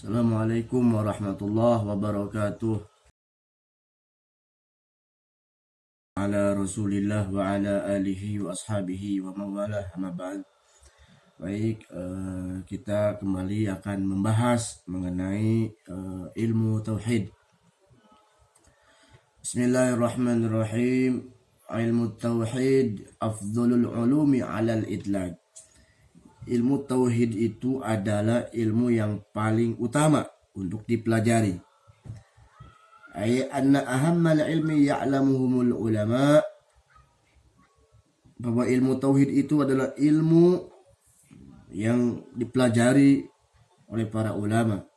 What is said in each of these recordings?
Assalamualaikum warahmatullahi wabarakatuh. Ala Rasulillah wa ala alihi wa ashabihi wa mawalah amma ba'd. Baik, kita kembali akan membahas mengenai ilmu tauhid. Bismillahirrahmanirrahim. Ilmu tauhid afdhalul ulumi 'alal idlaq. Ilmu tauhid itu adalah ilmu yang paling utama untuk dipelajari. Ay anna ahammal ilmi ya'lamuhumul ulama, bahwa ilmu tauhid itu adalah ilmu yang dipelajari oleh para ulama.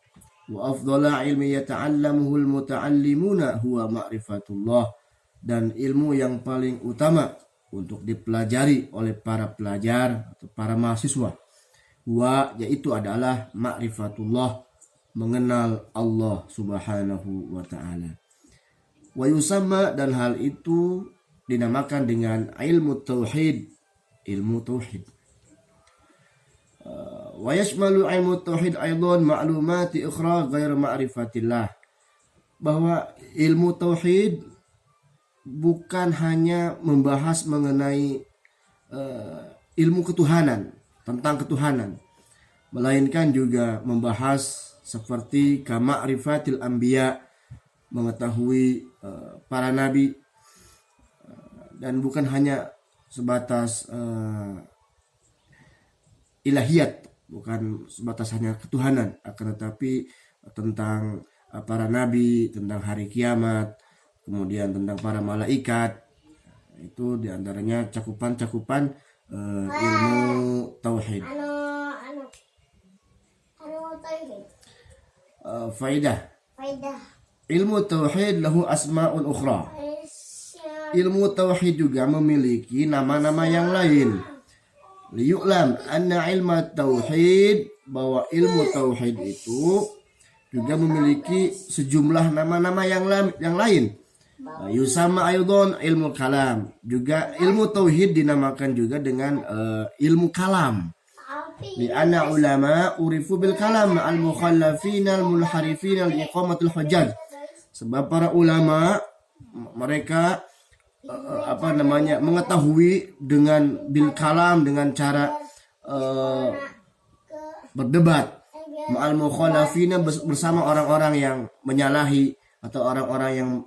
Wa afdhala ilmi yata'allamuhul muta'allimuna huwa ma'rifatullah, dan ilmu yang paling utama untuk dipelajari oleh para pelajar atau para mahasiswa, yaitu adalah ma'rifatullah, mengenal Allah subhanahu wa ta'ala. Wa yusamma, dan hal itu dinamakan dengan ilmu tauhid, ilmu tauhid. Wa yashmalu ilmu tauhid aidan ma'lumati ukhra ghair ma'rifatillah, bahwa ilmu tauhid bukan hanya membahas mengenai ilmu ketuhanan, tentang ketuhanan, melainkan juga membahas seperti kama'rifatil anbiya, mengetahui para nabi, dan bukan hanya sebatas ilahiyat, bukan sebatas hanya ketuhanan, akan tetapi tentang para nabi, tentang hari kiamat, kemudian tentang para malaikat. Itu diantaranya cakupan-cakupan ilmu tauhid. Faidah. Ilmu tauhid lahu asma'un ukhra. Ilmu tauhid juga memiliki nama-nama yang lain. Liyu'lam anna ilmu tauhid, bahwa ilmu tauhid itu juga memiliki sejumlah nama-nama yang lain. Yusama aidan ilmu kalam, juga ilmu tauhid dinamakan juga dengan ilmu kalam. Li anna ulama urifu bil kalam al mukhallafin al munharifin li iqamatil hujjaj. Sebab para ulama mereka mengetahui dengan bil kalam, dengan cara berdebat, ma'al mukhalafina, bersama orang-orang yang menyalahi atau orang-orang yang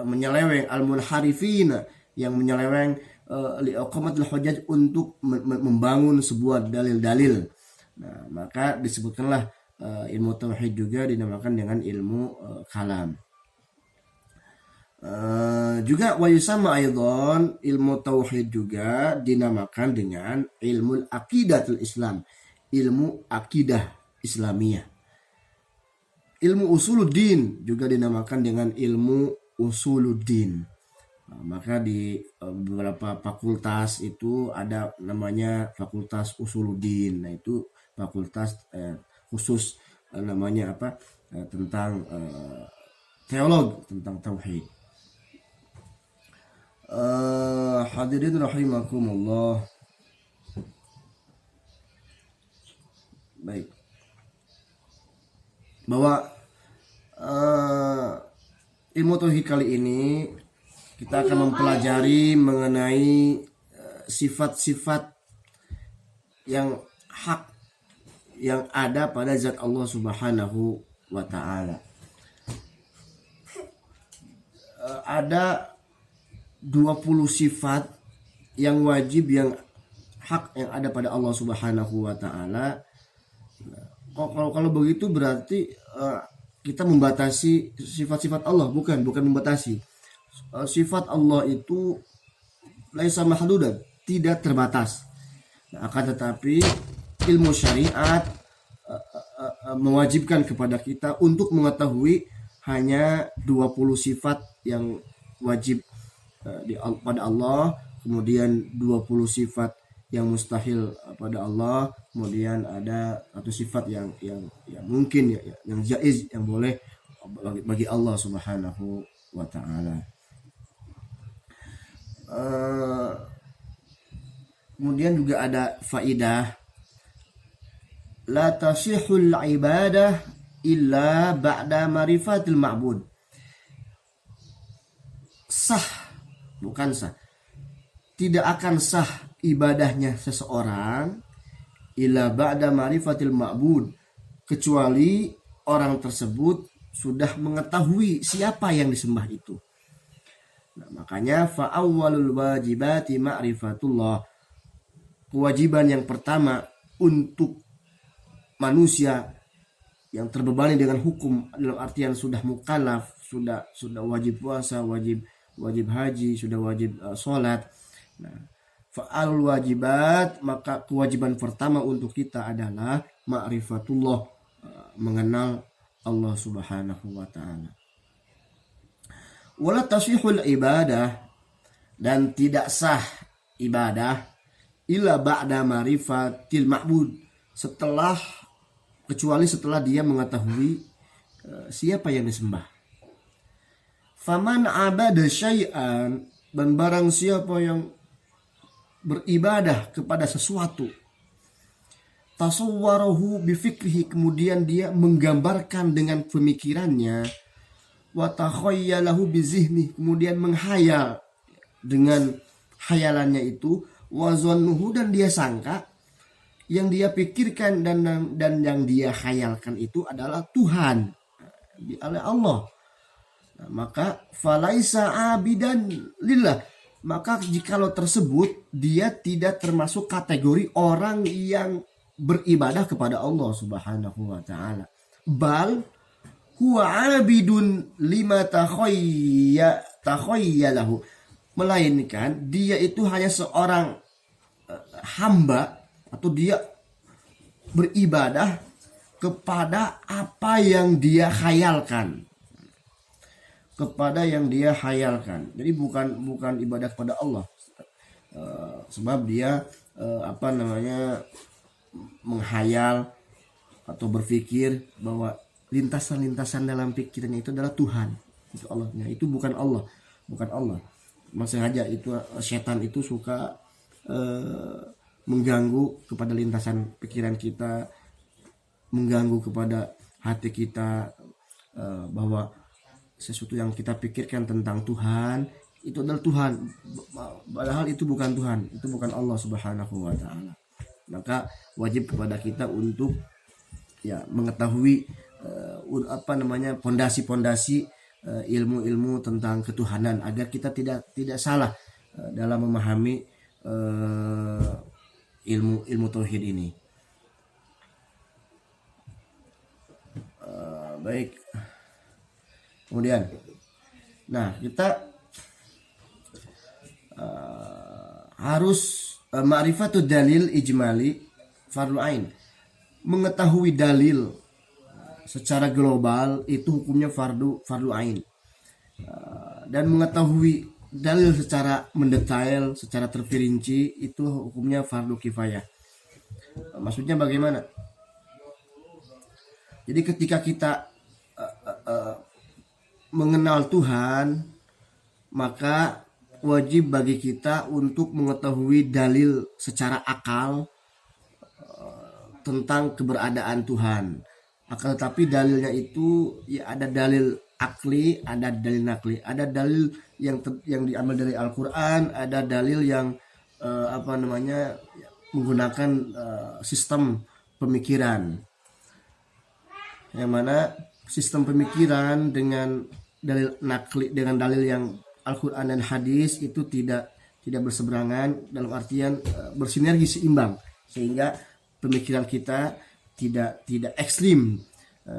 menyeleweng, al-munharifina, yang menyeleweng liqamatul hujjaj, untuk membangun sebuah dalil-dalil. Nah, maka disebutkanlah ilmu tauhid juga dinamakan dengan ilmu kalam. Juga wa yusamma aidan, ilmu tauhid juga dinamakan dengan ilmu aqidatul Islam, ilmu akidah Islamiyah. Ilmu usuluddin juga dinamakan dengan ilmu usuluddin. Nah, maka di beberapa fakultas itu ada namanya fakultas usuluddin. Nah, itu fakultas khusus namanya tentang teologi, tentang tauhid. Hadirin rahimakumullah. Baik, bahwa ilmu tauhid kali ini kita akan mempelajari mengenai sifat-sifat yang hak yang ada pada zat Allah subhanahu wa ta'ala. Ada 20 sifat yang wajib, yang hak yang ada pada Allah subhanahu wa ta'ala. Kalau begitu berarti kita membatasi sifat-sifat Allah. Bukan membatasi. Sifat Allah itu laisa mahdudan, tidak terbatas. Nah, akan tetapi ilmu syariat mewajibkan kepada kita untuk mengetahui hanya 20 sifat yang wajib pada Allah, kemudian 20 sifat yang mustahil pada Allah, kemudian ada satu sifat yang mungkin, yang jaiz, yang boleh bagi Allah subhanahu wa ta'ala. Kemudian juga ada faidah, la tasihul ibadah illa ba'da marifatil ma'bud. Sah, bukan sah. Tidak akan sah ibadahnya seseorang illa ba'da marifatil ma'bud, kecuali orang tersebut sudah mengetahui siapa yang disembah itu. Nah, makanya fa'awwalul wajibati ma'rifatullah. Kewajiban yang pertama untuk manusia yang terbebani dengan hukum dalam artian sudah mukallaf, sudah wajib puasa, wajib haji, sudah wajib sholat. Nah, fa'alul wajibat, maka kewajiban pertama untuk kita adalah ma'rifatullah, mengenal Allah Subhanahu wa taala. Wala tasihul ibadah, dan tidak sah ibadah illa ba'da ma'rifatil ma'bud, kecuali setelah dia mengetahui siapa yang disembah. Faman abada syai'an, dan barang siapa yang beribadah kepada sesuatu, tasawwarahu bifikrihi, kemudian dia menggambarkan dengan pemikirannya, wa takhayyalahu bizihni, kemudian menghayal dengan hayalannya itu, wa zannuhu, dan dia sangka yang dia pikirkan dan yang dia khayalkan itu adalah Tuhan, oleh Allah. Nah, maka falaisa abidan lillah, maka jikalau tersebut dia tidak termasuk kategori orang yang beribadah kepada Allah Subhanahu wa taala. Bal huwa abidun lima takhayyalahu, melainkan dia itu hanya seorang hamba, atau dia beribadah kepada apa yang dia khayalkan, jadi bukan ibadah kepada Allah, sebab dia menghayal atau berpikir bahwa lintasan-lintasan dalam pikirannya itu adalah Tuhan, itu Allahnya, itu bukan Allah. Sengaja itu setan itu suka mengganggu kepada lintasan pikiran kita, mengganggu kepada hati kita, bahwa sesuatu yang kita pikirkan tentang Tuhan itu adalah Tuhan, padahal itu bukan Tuhan, itu bukan Allah Subhanahu wa taala. Maka wajib kepada kita untuk mengetahui pondasi-pondasi ilmu-ilmu tentang ketuhanan, agar kita tidak salah dalam memahami ilmu tauhid ini. Baik. Kemudian, kita harus ma'rifatud dalil ijmali fardhu ain. Mengetahui dalil secara global itu hukumnya fardu ain. Dan mengetahui dalil secara mendetail, secara terperinci itu hukumnya fardu kifayah. Maksudnya bagaimana? Jadi ketika kita mengenal Tuhan, maka wajib bagi kita untuk mengetahui dalil secara akal tentang keberadaan Tuhan. Akan tetapi dalilnya itu ada dalil akli, ada dalil nakli, ada dalil yang diambil dari Al-Quran, ada dalil yang menggunakan sistem pemikiran, yang mana sistem pemikiran dengan dalil nakli, dengan dalil yang Al-Quran dan hadis itu tidak berseberangan, dalam artian bersinergi, seimbang, sehingga pemikiran kita tidak ekstrim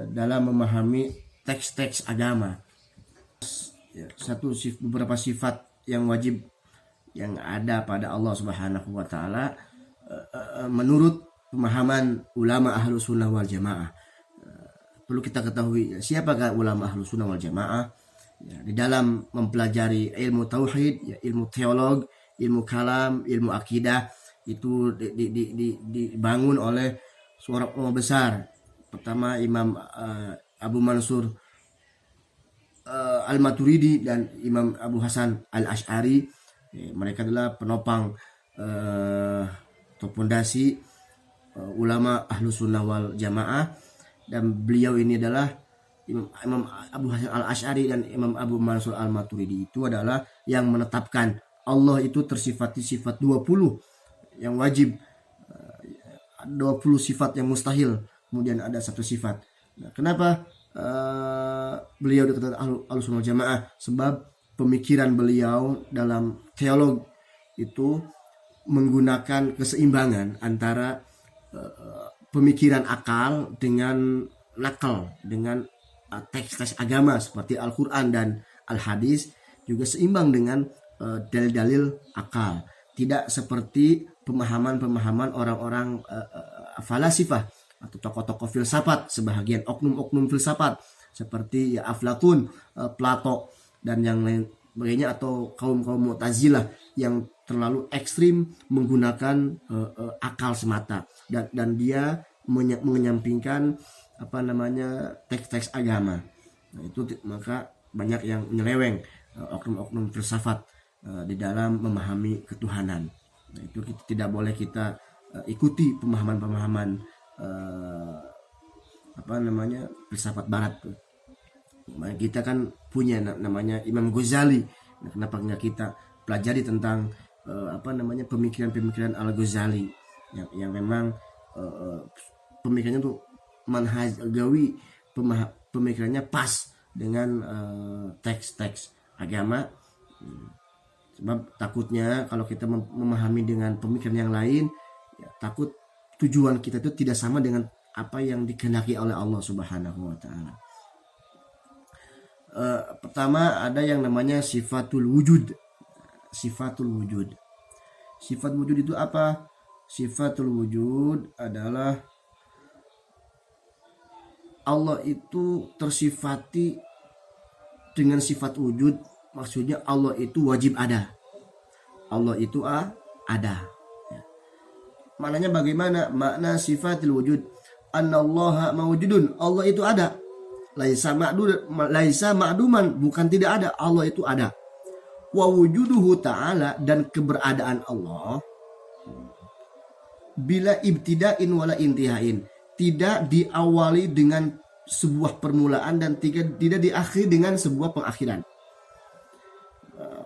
dalam memahami teks-teks agama. Beberapa sifat yang wajib yang ada pada Allah Subhanahu wa taala menurut pemahaman ulama Ahlus Sunnah wal Jamaah. Perlu kita ketahui siapakah ulama Ahlus Sunnah wal Jamaah. Di dalam mempelajari ilmu tauhid, ilmu teolog, ilmu kalam, ilmu akidah, itu dibangun oleh seorang ulama besar. Pertama Imam Abu Mansur Al-Maturidi dan Imam Abu Hasan Al-Ash'ari. Mereka adalah penopang atau pondasi ulama Ahlus Sunnah wal Jamaah. Dan beliau ini adalah Imam Abu Hasan al-Asy'ari dan Imam Abu Mansur al-Maturidi itu adalah yang menetapkan Allah itu tersifati sifat 20 yang wajib, 20 sifat yang mustahil, kemudian ada satu sifat. Nah, kenapa beliau dikatakan Ahlussunnah Jamaah? Sebab pemikiran beliau dalam teolog itu menggunakan keseimbangan antara pemikiran akal dengan nakal, dengan teks-teks agama seperti Al-Quran dan Al-Hadis juga seimbang dengan dalil-dalil akal. Tidak seperti pemahaman-pemahaman orang-orang falasifah atau tokoh-tokoh filsafat, sebahagian oknum-oknum filsafat seperti ya Aflatun, Plato dan yang lain sebagainya, atau kaum-kaum Mu'tazilah yang terlalu ekstrim menggunakan akal semata dan dia menyampingkan teks-teks agama. Nah, itu maka banyak yang menyeleweng oknum-oknum filsafat di dalam memahami ketuhanan. Nah, itu tidak boleh kita ikuti pemahaman-pemahaman filsafat barat tuh. Nah, kita kan punya namanya Imam Ghazali. Nah, kenapa nggak kita pelajari tentang pemikiran-pemikiran Al-Ghazali yang memang pemikirannya tuh manhaj gawi, pemikirannya pas dengan teks-teks agama. Sebab takutnya kalau kita memahami dengan pemikiran yang lain, ya, takut tujuan kita itu tidak sama dengan apa yang dikehendaki oleh Allah Subhanahu wa taala. Pertama ada yang namanya sifatul wujud. Sifatul wujud. Sifat wujud itu apa? Sifatul wujud adalah Allah itu tersifati dengan sifat wujud, maksudnya Allah itu wajib ada. Allah itu ada. Ya. Maknanya bagaimana? Makna sifatul wujud, annallaha mawjudun, Allah itu ada. Laisa ma'duman, bukan tidak ada, Allah itu ada. Wa wujuduhu ta'ala, dan keberadaan Allah bila ibtida'in wala intihain, tidak diawali dengan sebuah permulaan dan tidak diakhiri dengan sebuah pengakhiran.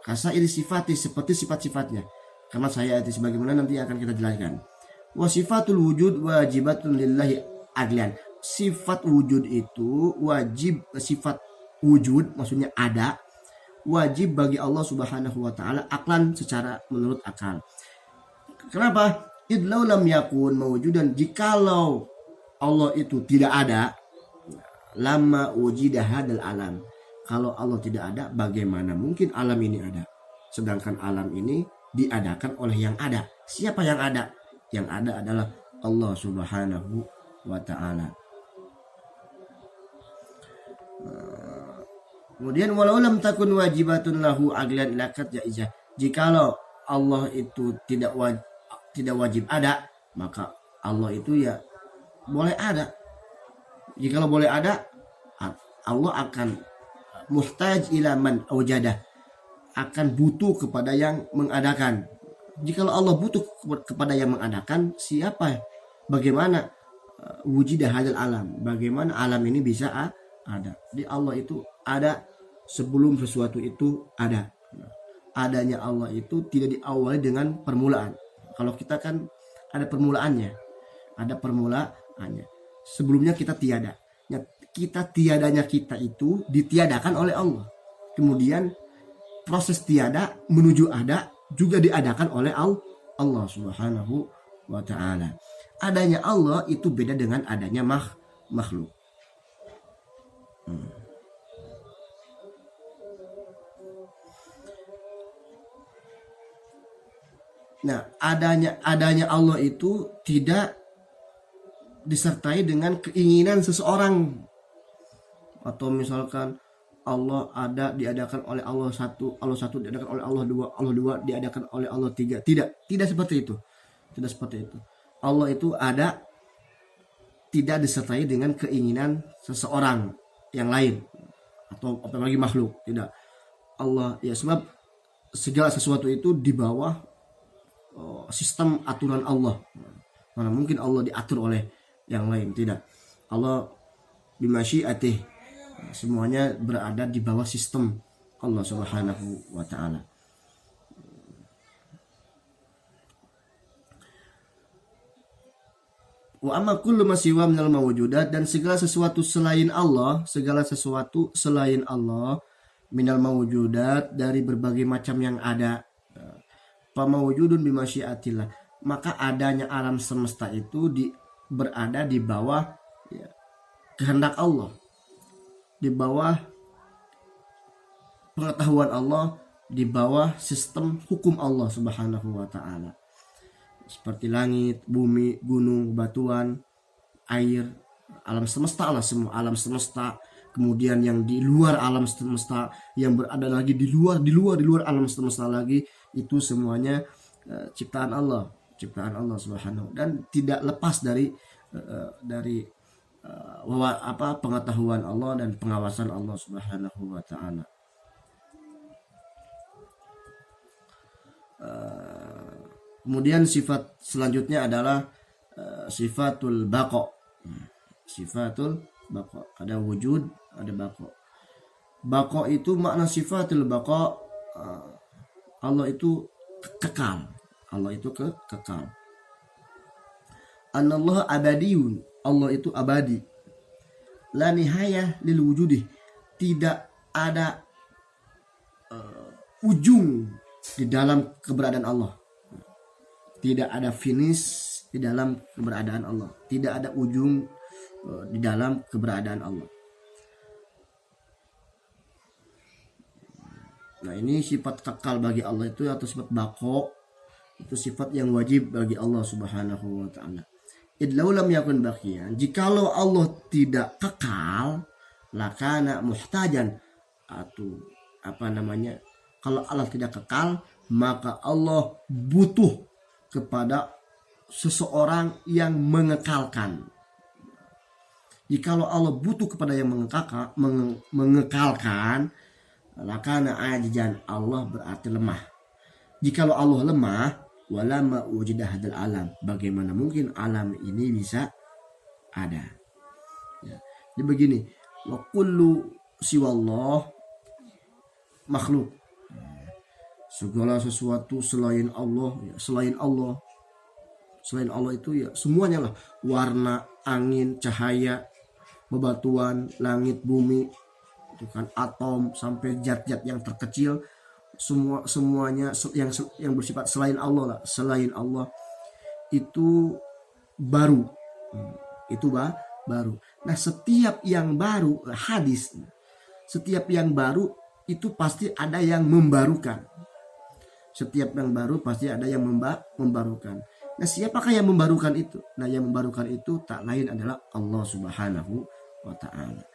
Kasa ini sifati seperti sifat-sifatnya. Karena saya itu sebagaimana nanti akan kita jelaskan. Wa sifatul wujud wajibatun lillahi adlian. Sifat wujud itu wajib, sifat wujud maksudnya ada, wajib bagi Allah Subhanahu wa taala aklan, secara menurut akal. Kenapa? Idlau lam yakun mawjudan, jikalau Allah itu tidak ada, lama wujida hadal alam. Kalau Allah tidak ada, bagaimana mungkin alam ini ada? Sedangkan alam ini diadakan oleh yang ada. Siapa yang ada? Yang ada adalah Allah Subhanahu wa ta'ala. Kemudian walau lam takun wajibatun lahu aglan lakat jaizah. Jikalau Allah itu tidak wajib ada, maka Allah itu ya boleh ada. Jikalau boleh ada, Allah akan muhtaj ila man awjadah, akan butuh kepada yang mengadakan. Jikalau Allah butuh kepada yang mengadakan, siapa? Bagaimana wujidah hadal alam? Bagaimana alam ini bisa ada? Jadi Allah itu ada sebelum sesuatu itu ada. Adanya Allah itu tidak diawali dengan permulaan. Kalau kita kan ada permulaannya, sebelumnya kita tiada. Tiadanya kita itu ditiadakan oleh Allah. Kemudian proses tiada menuju ada juga diadakan oleh Allah Subhanahu wa ta'ala. Adanya Allah itu beda dengan adanya makhluk. Nah, adanya Allah itu tidak disertai dengan keinginan seseorang. Atau misalkan Allah ada diadakan oleh Allah satu diadakan oleh Allah dua diadakan oleh Allah tiga. Tidak seperti itu. Tidak seperti itu. Allah itu ada tidak disertai dengan keinginan seseorang yang lain atau apalagi makhluk. Tidak. Allah ya, sebab segala sesuatu itu di bawah sistem aturan Allah. Mana mungkin Allah diatur oleh yang lain? Tidak. Allah bimasyiatih. Semuanya berada di bawah sistem Allah Subhanahu wa taala. Wa amma kullu ma siwa minal mawjudat, dan segala sesuatu selain Allah, minal mawjudat, dari berbagai macam yang ada, fa mawjudun bimasyiatillah, maka adanya alam semesta itu berada di bawah ya, kehendak Allah, di bawah pengetahuan Allah, di bawah sistem hukum Allah Subhanahu wa taala. Seperti langit, bumi, gunung, batuan, air, alam semesta lah, semua alam semesta. Kemudian yang di luar alam semesta, yang berada lagi di luar alam semesta lagi, itu semuanya ciptaan Allah Subhanahu, dan tidak lepas dari pengetahuan Allah dan pengawasan Allah Subhanahu wa taala. Kemudian sifat selanjutnya adalah sifatul baqa. Sifatul baqa, ada wujud, ada baqa. Baqa itu makna sifatul baqa, Allah itu kekal. Allah itu kekal. Anallahu abadiyun, Allah itu abadi. La nihayah lil wujudih, tidak ada ujung di dalam keberadaan Allah. Tidak ada finish di dalam keberadaan Allah. Tidak ada ujung di dalam keberadaan Allah. Nah, ini sifat kekal bagi Allah itu, atau sifat baqo, itu sifat yang wajib bagi Allah Subhanahu wa taala. Idlau lam yakun baqiyan, jikalau Allah tidak kekal, lakana muhtajan, atau kalau Allah tidak kekal, maka Allah butuh kepada seseorang yang mengekalkan. Jikalau Allah butuh kepada yang mengekalkan, lakana ajijan, Allah berarti lemah. Jikalau Allah lemah, walama wujidah hadal alam, bagaimana mungkin alam ini bisa ada? Ya. Jadi begini, wa kullu siwallah makhluk. Segala sesuatu selain Allah, ya, selain Allah itu ya semuanya lah, warna, angin, cahaya, bebatuan, langit, bumi, itu kan, atom sampai zat-zat yang terkecil, semuanya yang bersifat selain Allah itu baru. Baru. Nah, setiap yang baru, hadis, setiap yang baru itu pasti ada yang membarukan. Setiap yang baru pasti ada yang membarukan. Nah, siapakah yang membarukan itu? Nah, yang membarukan itu tak lain adalah Allah Subhanahu wa taala.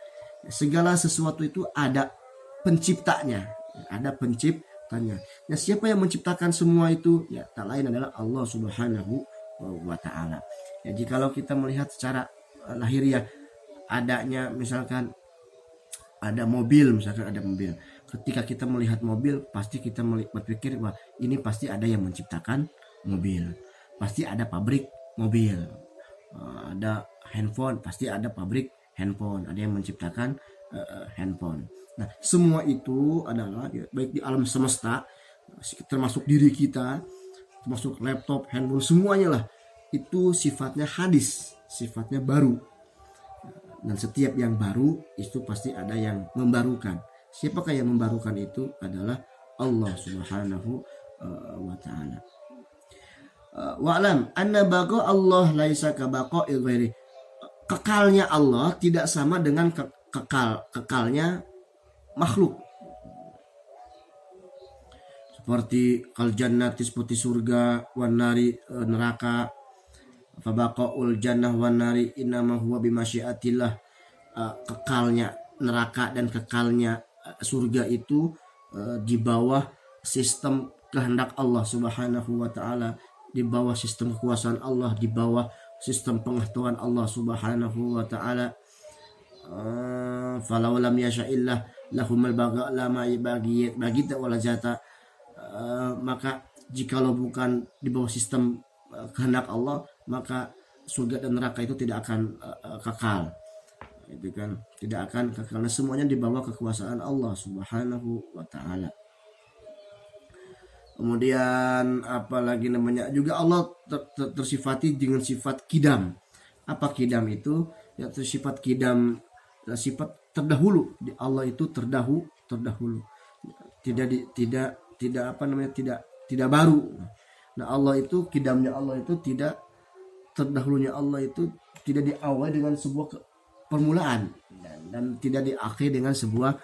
Segala sesuatu itu ada penciptanya, ada penciptanya. Nah, siapa yang menciptakan semua itu? Ya, tak lain adalah Allah Subhanahu wa taala. Ya, jikalau kita melihat secara lahiriah, adanya misalkan ada mobil, ketika kita melihat mobil, pasti kita berpikir, wah, ini pasti ada yang menciptakan mobil, pasti ada pabrik mobil. Ada handphone, pasti ada pabrik handphone, ada yang menciptakan handphone. Nah, semua itu adalah baik di alam semesta, termasuk diri kita, termasuk laptop, handphone, semuanya lah itu sifatnya hadis, sifatnya baru. Dan setiap yang baru itu pasti ada yang membarukan. Siapakah yang membarukan itu? Adalah Allah Subhanahu wa taala. Wa'lam anna baqa Allah laisa ka baqa'il ghairi. Kekalnya Allah tidak sama dengan kekalnya makhluk. Seperti kal jannati, seperti surga, wan nari, neraka. Fa baqa'ul jannah wan nari innama huwa bimasyiatillah. Kekalnya neraka dan kekalnya surga itu di bawah sistem kehendak Allah Subhanahu wa taala, di bawah sistem kekuasaan Allah, di bawah sistem pengetahuan Allah Subhanahu wa taala. Falau lam yasha'illah lahumul baqa lama bagi wala jata. Maka jikalau bukan di bawah sistem kehendak Allah, maka surga dan neraka itu tidak akan kekal. itu kan tidak akan, karena semuanya di bawah kekuasaan Allah Subhanahu wa taala. Kemudian apalagi namanya juga Allah tersifati dengan sifat kidam. Apa kidam itu? Ya, sifat kidam, sifat terdahulu. Di Allah itu terdahulu. Tidak apa namanya, tidak baru. Nah, Allah itu kidamnya Allah itu tidak, terdahulunya Allah itu tidak diawali dengan sebuah permulaan dan tidak diakhiri dengan sebuah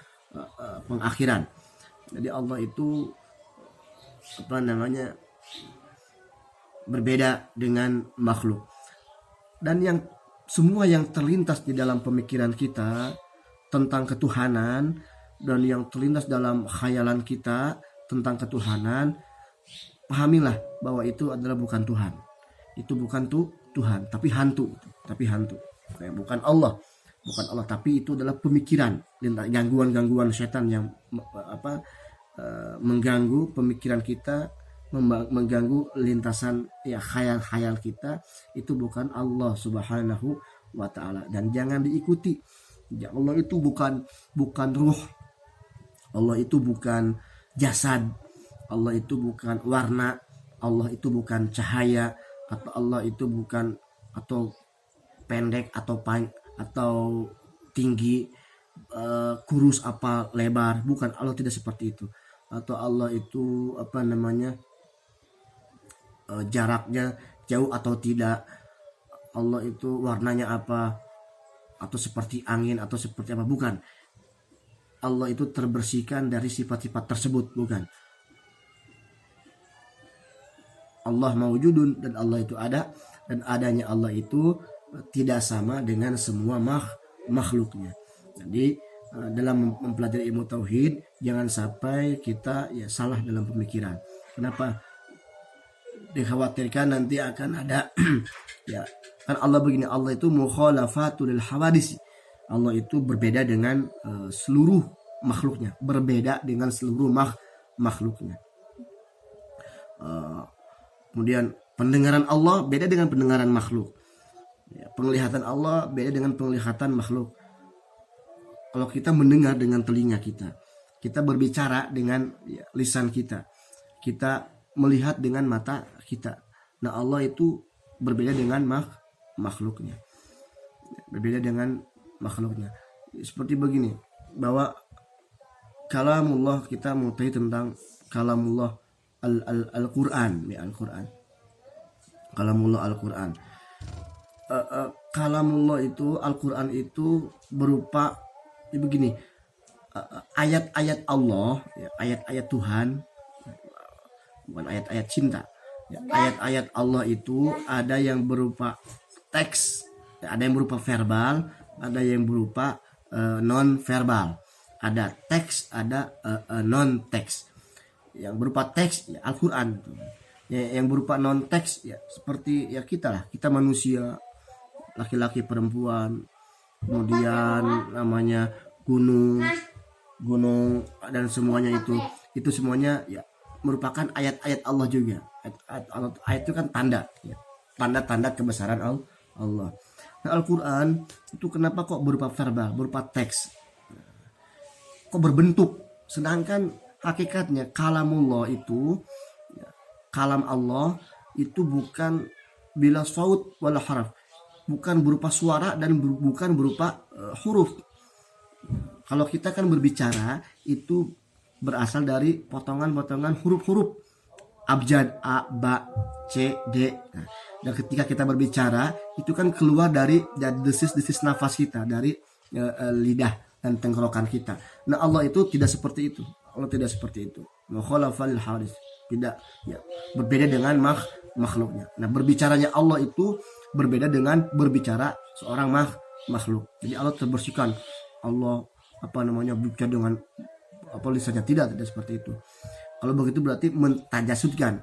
pengakhiran. Jadi Allah itu apa namanya, berbeda dengan makhluk. Dan yang semua yang terlintas di dalam pemikiran kita tentang ketuhanan dan yang terlintas dalam khayalan kita tentang ketuhanan, pahamilah bahwa itu adalah bukan Tuhan. Itu bukan Tuhan, tapi hantu. Bukan Allah, tapi itu adalah pemikiran, gangguan setan yang mengganggu pemikiran kita, mengganggu lintasan ya khayal kita. Itu bukan Allah Subhanahu wa taala, dan jangan diikuti. Ya, Allah itu bukan ruh, Allah itu bukan jasad, Allah itu bukan warna, Allah itu bukan cahaya, atau Allah itu bukan, atau pendek atau tinggi, kurus apa lebar, bukan. Allah tidak seperti itu. Atau Allah itu apa namanya, jaraknya jauh atau tidak, Allah itu warnanya apa, atau seperti angin atau seperti apa, bukan. Allah itu terbersihkan dari sifat-sifat tersebut, bukan. Allah mawjudun, dan Allah itu ada, dan adanya Allah itu tidak sama dengan semua makhluknya. Jadi dalam mempelajari ilmu tauhid jangan sampai kita ya salah dalam pemikiran. Kenapa? Dikhawatirkan nanti akan ada ya kan Allah begini, Allah itu mukhalafatul hawadis. Allah itu berbeda dengan seluruh makhluknya, berbeda dengan seluruh makhluknya. Kemudian pendengaran Allah beda dengan pendengaran makhluk. Ya, penglihatan Allah beda dengan penglihatan makhluk. Kalau kita mendengar dengan telinga kita berbicara dengan ya, lisan kita melihat dengan mata kita. Nah, Allah itu berbeda dengan makhluknya. Berbeda dengan makhluknya. Seperti begini, bahwa kalamullah, kita mengetahui tentang kalamullah Al-Quran, ya Al-Quran. Kalamullah Al-Quran. Kalamullah itu, Al-Quran itu berupa begini, ayat-ayat Allah, ya, ayat-ayat Tuhan, bukan ayat-ayat cinta. Ya, ayat-ayat Allah itu ada yang berupa teks, ada yang berupa verbal, ada yang berupa non verbal. Ada teks, ada non teks. Yang berupa teks ya Al-Quran. Ya, yang berupa non teks ya seperti ya kita lah, kita manusia, laki-laki perempuan, kemudian namanya gunung dan semuanya itu semuanya ya merupakan ayat-ayat Allah juga. Ayat itu kan tanda, ya. Tanda-tanda kebesaran Allah. Nah, Al-Quran itu kenapa kok berupa verbal, berupa teks, kok berbentuk, sedangkan hakikatnya kalamullah itu, ya, kalam Allah itu bukan bila saut wala haraf, bukan berupa suara dan bukan berupa huruf. Kalau kita kan berbicara itu berasal dari potongan-potongan huruf-huruf abjad, A, Ba, C, D. Nah, dan ketika kita berbicara itu kan keluar dari desis-desis nafas kita, dari lidah dan tenggorokan kita. Nah, Allah itu tidak seperti itu. Allah tidak seperti itu. Mukhalafal hawadis. Tidak, ya, berbeda dengan makhluknya. Nah, berbicaranya Allah itu berbeda dengan berbicara seorang makhluk. Jadi Allah terbersihkan. Allah berbicara dengan lisannya, tidak seperti itu. Kalau begitu berarti mentajasudkan,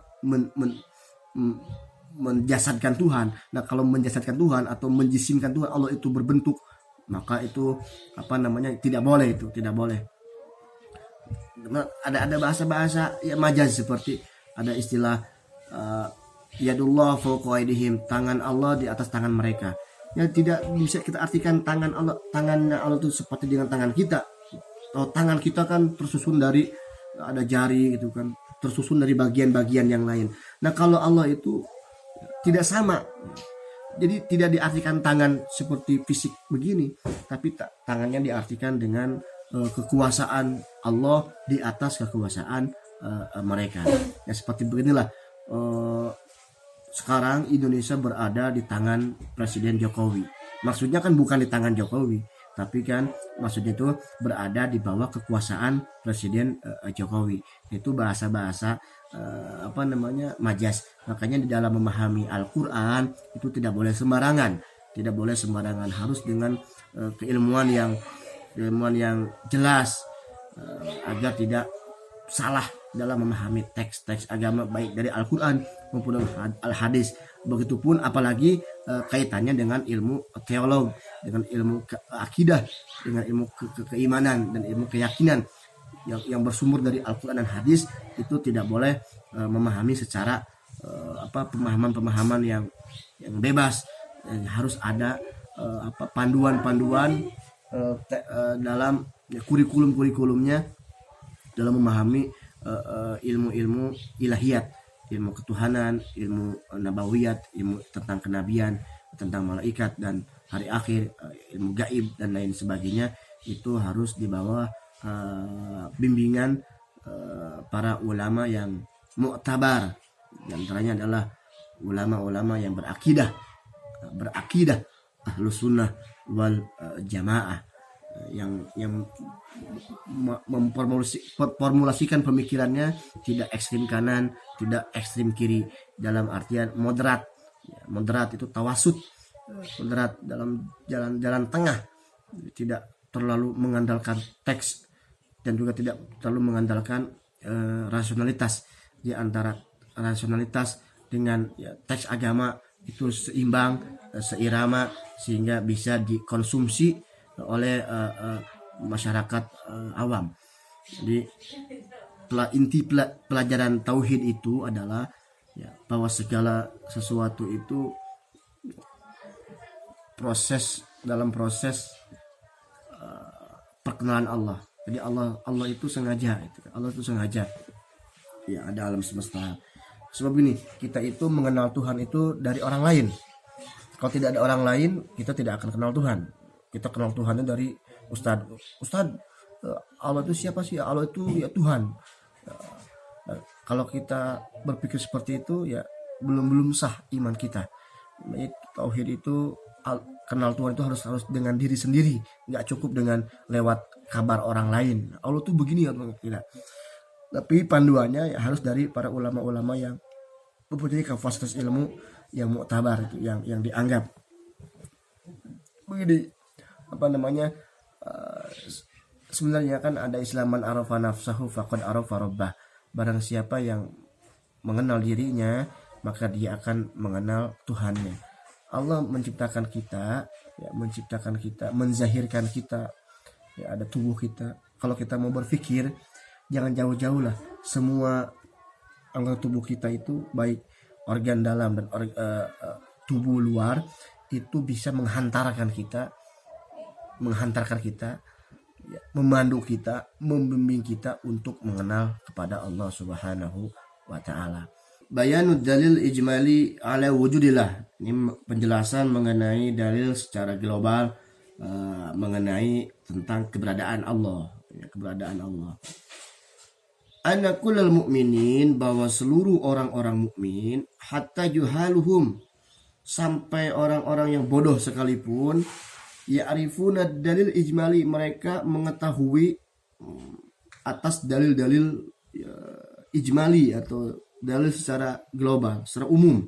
menjasadkan Tuhan. Nah, kalau menjasadkan Tuhan atau menjisimkan Tuhan, Allah itu berbentuk, maka itu tidak boleh, itu tidak boleh. Ada bahasa-bahasa ya majaz, seperti ada istilah yadullah fawqa aydihim, tangan Allah di atas tangan mereka. yang tidak bisa kita artikan tangannya Allah itu seperti dengan tangan kita. Atau tangan kita kan tersusun dari ada jari gitu kan, tersusun dari bagian-bagian yang lain. Nah kalau Allah itu tidak sama, jadi tidak diartikan tangan seperti fisik begini, tapi tangannya diartikan dengan kekuasaan Allah di atas kekuasaan mereka. Ya seperti beginilah sekarang Indonesia berada di tangan Presiden Jokowi. Maksudnya kan bukan di tangan Jokowi, tapi kan maksudnya itu berada di bawah kekuasaan Presiden Jokowi. Itu bahasa-bahasa majas. Makanya di dalam memahami Al-Quran itu tidak boleh sembarangan, harus dengan keilmuan yang jelas agar tidak salah dalam memahami teks-teks agama baik dari Al-Quran maupun Al-Hadis. Begitupun apalagi kaitannya dengan ilmu teolog, dengan ilmu akidah, dengan ilmu keimanan dan ilmu keyakinan yang bersumber dari Al-Quran dan Hadis. Itu tidak boleh memahami secara pemahaman-pemahaman yang bebas. Harus ada panduan-panduan dalam kurikulumnya dalam memahami ilmu-ilmu ilahiyat, ilmu ketuhanan, ilmu nabawiyat, ilmu tentang kenabian, tentang malaikat dan hari akhir, ilmu gaib dan lain sebagainya. Itu harus di bawah bimbingan para ulama yang mu'tabar. Di antaranya adalah ulama-ulama yang berakidah ahlus sunnah wal jamaah, yang memformulasikan pemikirannya tidak ekstrim kanan, tidak ekstrim kiri, dalam artian moderat. Moderat itu tawasud, moderat dalam jalan tengah, tidak terlalu mengandalkan teks dan juga tidak terlalu mengandalkan rasionalitas. Di antara rasionalitas dengan teks agama itu seimbang, seirama, sehingga bisa dikonsumsi oleh masyarakat awam. Jadi inti pelajaran tauhid itu adalah bahwa segala sesuatu itu proses perkenalan Allah. Jadi Allah itu sengaja ada alam semesta. Sebab ini kita itu mengenal Tuhan itu dari orang lain. Kalau tidak ada orang lain, kita tidak akan kenal Tuhan. Kita kenal Tuhan dari Ustadz, Allah itu siapa sih? Allah itu ya Tuhan. Kalau kita berpikir seperti itu, ya belum sah iman kita. Tauhid itu, kenal Tuhan itu harus dengan diri sendiri, nggak cukup dengan lewat kabar orang lain. Allah itu begini ya, tidak. Tapi panduannya ya harus dari para ulama-ulama yang mempunyai kapasitas ilmu yang mu'tabar, itu yang dianggap. Begini. Sebenarnya kan ada Islaman arafa nafsahu faqad arafa rabbah. Barang siapa yang mengenal dirinya, maka dia akan mengenal Tuhannya. Allah menciptakan kita, menzahirkan kita, ada tubuh kita. Kalau kita mau berpikir, jangan jauh-jauh lah. Semua anggota tubuh kita itu, baik organ dalam dan tubuh luar, itu bisa menghantarkan kita, memandu kita, membimbing kita untuk mengenal kepada Allah Subhanahu wa taala. Bayanud dalil ijmali ala wujudillah. Ini penjelasan mengenai dalil secara global mengenai tentang keberadaan Allah, Anna kullal mu'minin, bahwa seluruh orang-orang mukmin, hatta juhaluhum, sampai orang-orang yang bodoh sekalipun, ya'rifuna dalil ijmali, mereka mengetahui atas dalil-dalil ijmali atau dalil secara global, secara umum.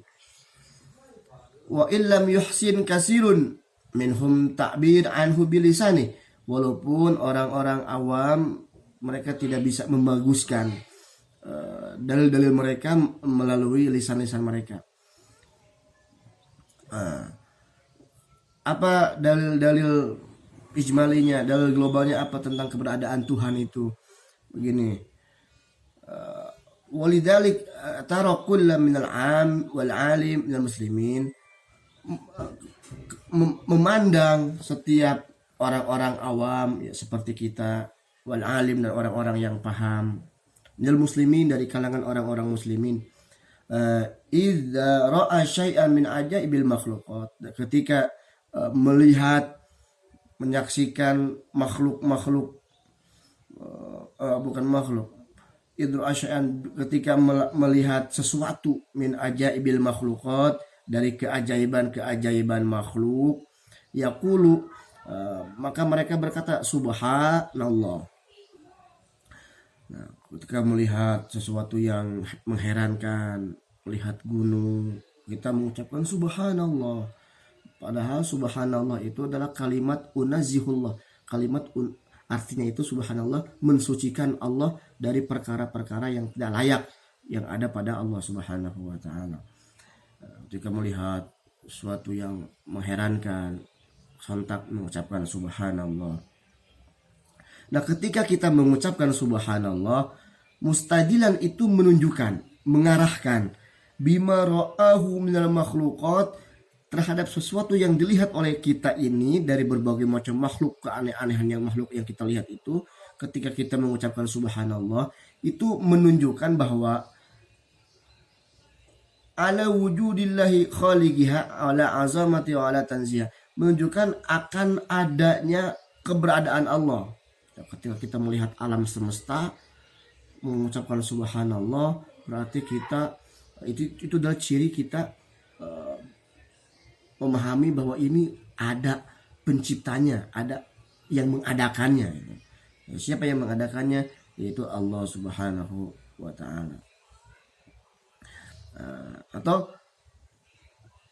Wa illam yuhsin kasirun minhum ta'bir anhu bilisani, walaupun orang-orang awam mereka tidak bisa membaguskan dalil-dalil mereka melalui lisan-lisan mereka. Apa dalil-dalil ijmalinya, dalil globalnya apa tentang keberadaan Tuhan itu? Begini. Walidzalik tara kullu minal 'am wal 'alim minal muslimin. memandang setiap orang-orang awam ya, seperti kita, wal alim dan orang-orang yang paham, minal muslimin dari kalangan orang-orang muslimin, idza ra'a syai'an min ajaibil makhluqat, ketika melihat menyaksikan makhluk-makhluk, bukan makhluk, idza ra'a syai'an, ketika melihat sesuatu min ajaibil makhluqat, dari keajaiban-keajaiban makhluk, yaqulu, maka mereka berkata subhanallah. Nah, ketika melihat sesuatu yang mengherankan, melihat gunung, kita mengucapkan subhanallah. Padahal subhanallah itu adalah kalimat unazihullah. Artinya itu subhanallah, mensucikan Allah dari perkara-perkara yang tidak layak yang ada pada Allah Subhanahu wa taala. Ketika melihat sesuatu yang mengherankan, sontak mengucapkan subhanallah. Nah, ketika kita mengucapkan subhanallah, mustadilan itu menunjukkan, mengarahkan bima ra'ahu minal makhluqat, terhadap sesuatu yang dilihat oleh kita ini dari berbagai macam makhluk, keaneh-anehan yang makhluk yang kita lihat itu. Ketika kita mengucapkan subhanallah, itu menunjukkan bahwa ala wujudillahi khaliqiha ala azamati wa ala tanzihah, menunjukkan akan adanya keberadaan Allah. Ketika kita melihat alam semesta, mengucapkan subhanallah, berarti kita itu adalah ciri kita memahami bahwa ini ada penciptanya, ada yang mengadakannya. Siapa yang mengadakannya? Yaitu Allah Subhanahu wa taala. Atau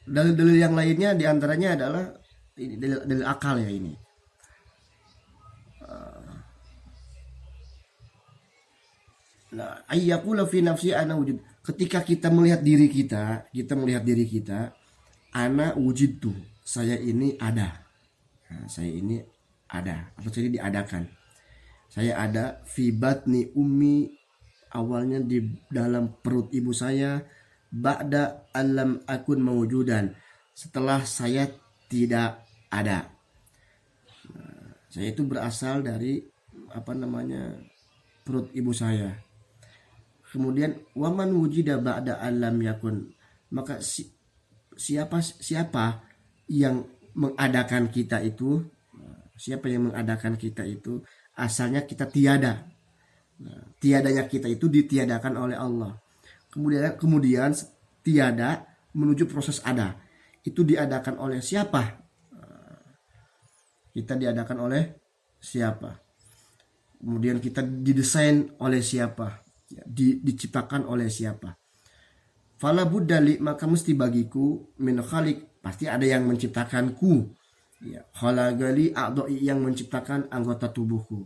dalil-dalil yang lainnya diantaranya adalah dalil akal ya ini. Ayyakula fi nafsi ana wujud. Ketika kita melihat diri kita, ana wujudtu, saya ini ada. Nah, saya ini ada, atau jadi diadakan. Saya ada fi batni ummi, awalnya di dalam perut ibu saya, ba'da alam akun mawujudan, setelah saya tidak ada. Nah, saya itu berasal dari perut ibu saya. Kemudian waman wujida ba'da alam yakun, maka siapa yang mengadakan kita itu? Siapa yang mengadakan kita itu? Asalnya kita tiada. Nah, tiadanya kita itu ditiadakan oleh Allah. Kemudian tiada menuju proses ada. Itu diadakan oleh siapa? Kita diadakan oleh siapa? Kemudian kita didesain oleh siapa? Diciptakan oleh siapa? Fala buddali, maka mesti bagiku, min khaliq, pasti ada yang menciptakanku. Ya, khalaqali a'dha'i, yang menciptakan anggota tubuhku.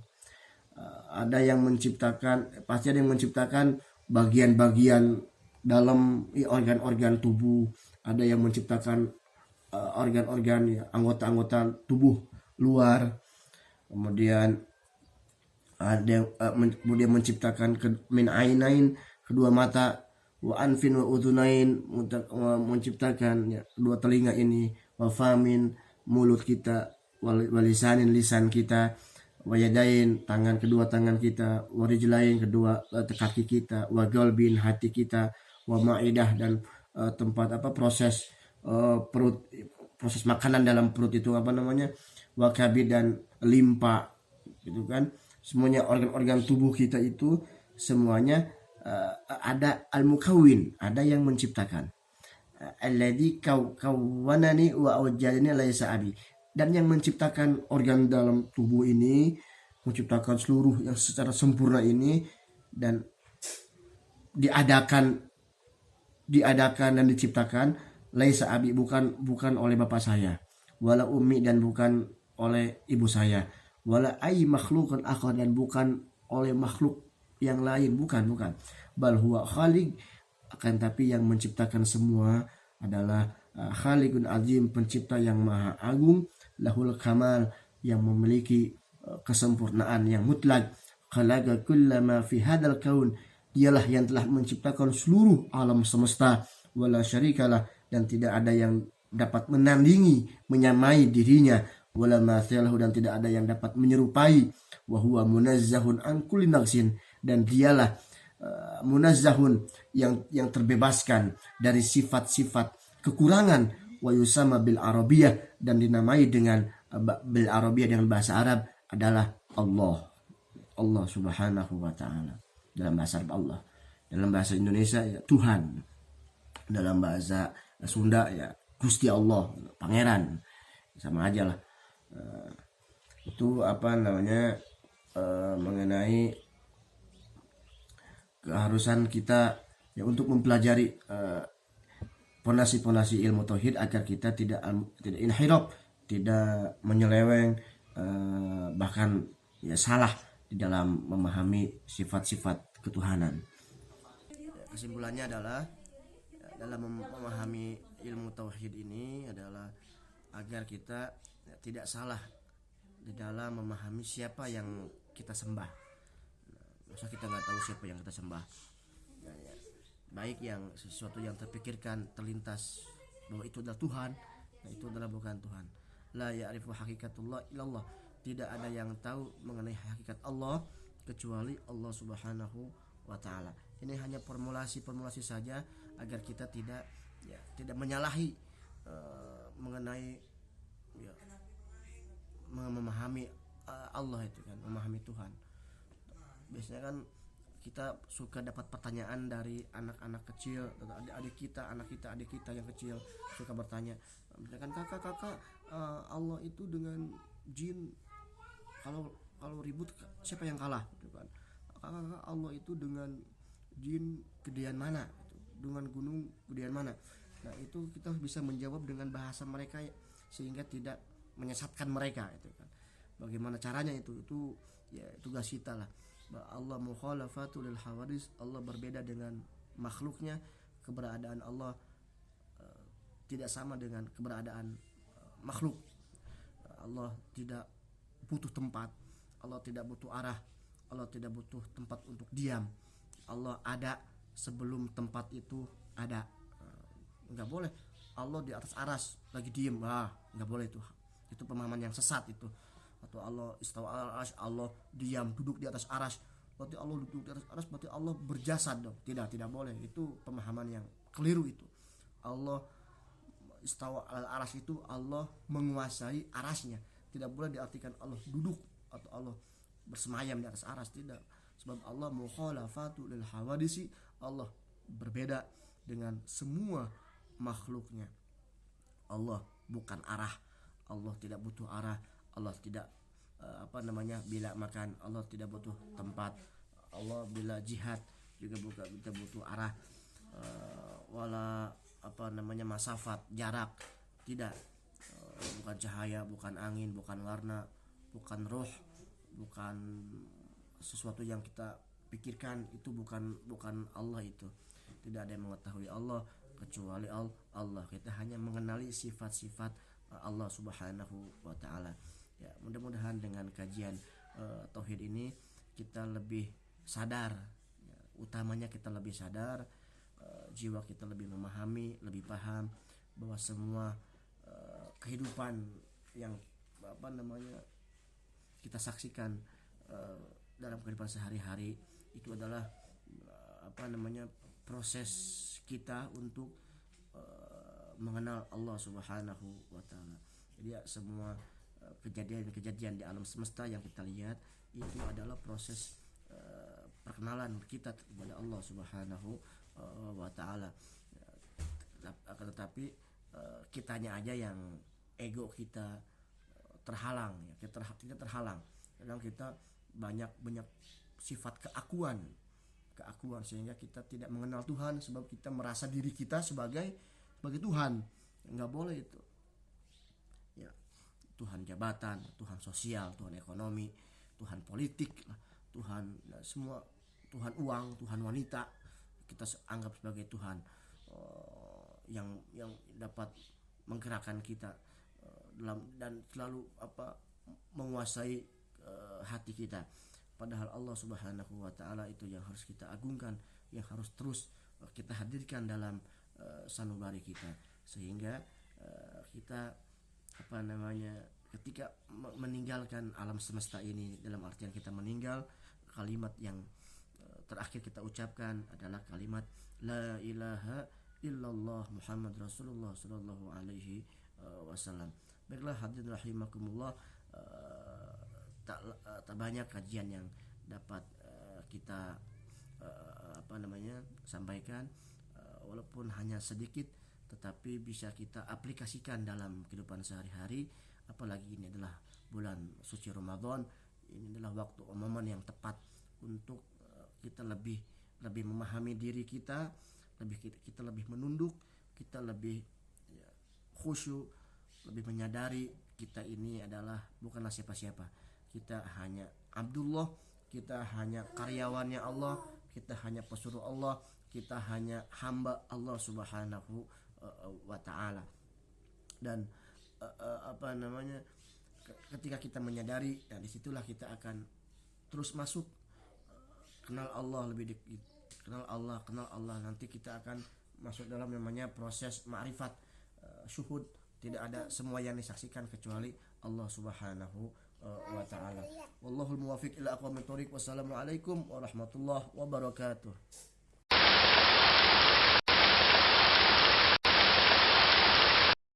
Ada yang menciptakan, pasti ada yang menciptakan bagian-bagian dalam organ-organ tubuh. Ada yang menciptakan organ-organ, ya, anggota-anggota tubuh luar. Kemudian ada kemudian menciptakan min ainain, kedua mata, wa anfin wa udhunain, menciptakan, ya, kedua telinga ini, wa famin, mulut kita, walisanin, lisan kita, wayadain, kedua tangan kita, warijlain, kedua kaki kita, wagalbin, hati kita, wa ma'idah, dan tempat proses perut, proses makanan dalam perut itu wakabid, dan limpa, gitu kan. Semuanya organ-organ tubuh kita itu semuanya ada al-mukawwin, ada yang menciptakan. Alladzi kawwanani wa awjadani laisa abi, dan yang menciptakan organ dalam tubuh ini, menciptakan seluruh yang secara sempurna ini, dan diadakan dan diciptakan, laisa abi, bukan oleh bapak saya, wala ummi, dan bukan oleh ibu saya, wala ay makhluqan akhar, dan bukan oleh makhluk yang lain, bukan. Bal huwa khaliq, akan tapi yang menciptakan semua adalah khaliqun azim, pencipta yang maha agung, lahul kamal, yang memiliki kesempurnaan yang mutlak. Khalaqa kullama fi hadzal kaun, dialah yang telah menciptakan seluruh alam semesta, wala syarikalah, dan tidak ada yang dapat menandingi, menyamai dirinya, wala mathalahu, dan tidak ada yang dapat menyerupai, wa huwa munazzahun an kulli naqsin, dan dialah munazzahun yang terbebaskan dari sifat-sifat kekurangan, wa yusama bil arabiyah, dan dinamai dengan bil arabiyah, dengan bahasa Arab adalah Allah subhanahu wa ta'ala. Dalam bahasa Arab Allah, dalam bahasa Indonesia ya Tuhan, dalam bahasa Sunda ya Gusti Allah, pangeran, sama aja lah. Itu mengenai keharusan kita ya untuk mempelajari pondasi-pondasi ilmu tauhid agar kita tidak inhiraf, tidak menyeleweng, bahkan ya salah di dalam memahami sifat-sifat ketuhanan. Kesimpulannya adalah dalam memahami ilmu tauhid ini adalah agar kita tidak salah di dalam memahami siapa yang kita sembah. Masa kita nggak tahu siapa yang kita sembah? Baik yang sesuatu yang terpikirkan terlintas bahwa itu adalah Tuhan, nah itu adalah bukan Tuhan. La ya'rifu hakikatullah illallah. Tidak ada yang tahu mengenai hakikat Allah kecuali Allah subhanahu wa ta'ala. Ini hanya formulasi saja agar kita tidak menyalahi mengenai memahami Allah itu kan, memahami Tuhan. Biasanya kan kita suka dapat pertanyaan dari anak-anak kecil, adik kita yang kecil suka bertanya, misalkan kakak Allah itu dengan jin, kalau ribut siapa yang kalah gitu kan. Kakak Allah itu dengan jin gedean mana, dengan gunung gedean mana. Nah itu kita bisa menjawab dengan bahasa mereka sehingga tidak menyesatkan mereka itu kan. Bagaimana caranya itu ya tugas kita lah. Allah mukhalafatu lil hawadis, Allah berbeda dengan makhluknya, keberadaan Allah tidak sama dengan keberadaan makhluk. Allah tidak butuh tempat, Allah tidak butuh arah, Allah tidak butuh tempat untuk diam. Allah ada sebelum tempat itu ada. Enggak boleh Allah di atas aras lagi diem, enggak boleh itu pemahaman yang sesat itu. Atau Allah istawa al-arsh, Allah diam duduk di atas aras, berarti Allah duduk di atas aras berarti Allah berjasad dong. Tidak boleh, itu pemahaman yang keliru itu. Allah istawa al-arsh itu Allah menguasai arasnya, tidak boleh diartikan Allah duduk atau Allah bersemayam di atas aras, tidak. Sebab Allah mukhalafatu lil hawadisi, Allah berbeda dengan semua makhluknya. Allah bukan arah, Allah tidak butuh arah, Allah tidak bila makan Allah tidak butuh tempat, Allah bila jihad juga tidak butuh arah, wala masafat, jarak, tidak, bukan cahaya, bukan angin, bukan warna, bukan roh, bukan sesuatu yang kita pikirkan, itu bukan Allah. Itu tidak ada yang mengetahui Allah kecuali Allah. Kita hanya mengenali sifat-sifat Allah subhanahu wa ta'ala. Ya, mudah-mudahan dengan kajian tauhid ini kita lebih sadar, ya, utamanya kita lebih sadar, jiwa kita lebih memahami, lebih paham bahwa semua kehidupan yang kita saksikan dalam kehidupan sehari-hari itu adalah proses kita untuk mengenal Allah subhanahu wa ta'ala. Jadi ya, semua kejadian-kejadian di alam semesta yang kita lihat itu adalah proses perkenalan kita kepada Allah subhanahu wa ta'ala. Tetapi kitanya aja yang ego kita terhalang, ya, kita terhalang. Kadang kita banyak sifat keakuan sehingga kita tidak mengenal Tuhan, sebab kita merasa diri kita sebagai Tuhan. Nggak boleh itu. Ya, Tuhan jabatan, Tuhan sosial, Tuhan ekonomi, Tuhan politik, Tuhan semua, Tuhan uang, Tuhan wanita, kita anggap sebagai Tuhan yang dapat menggerakkan kita dan selalu menguasai hati kita. Padahal Allah subhanahu wa ta'ala itu yang harus kita agungkan, yang harus terus kita hadirkan dalam sanubari kita, sehingga kita ketika meninggalkan alam semesta ini, dalam artian kita meninggal, kalimat yang terakhir kita ucapkan adalah kalimat la ilaha illallah Muhammad Rasulullah sallallahu alaihi wasallam. Baiklah hadirin rahimakumullah, tak banyak kajian yang dapat kita sampaikan, walaupun hanya sedikit, tetapi bisa kita aplikasikan dalam kehidupan sehari-hari. Apalagi ini adalah bulan suci Ramadan, ini adalah waktu momen yang tepat untuk kita lebih memahami diri kita, kita lebih menunduk, kita lebih khusyuk, lebih menyadari kita ini adalah bukanlah siapa-siapa. Kita hanya Abdullah, kita hanya karyawannya Allah, kita hanya pesuruh Allah, kita hanya hamba Allah Subhanahu wa taala. Dan ketika kita menyadari, nah disitulah kita akan terus masuk kenal Allah lebih dekat, kenal Allah. Nanti kita akan masuk dalam namanya proses ma'rifat, syuhud. Tidak ada semua yang disaksikan kecuali Allah Subhanahu wa taala. Wallahul muwaffiq ila aqwamit thoriq. Wassalamualaikum warahmatullahi wabarakatuh.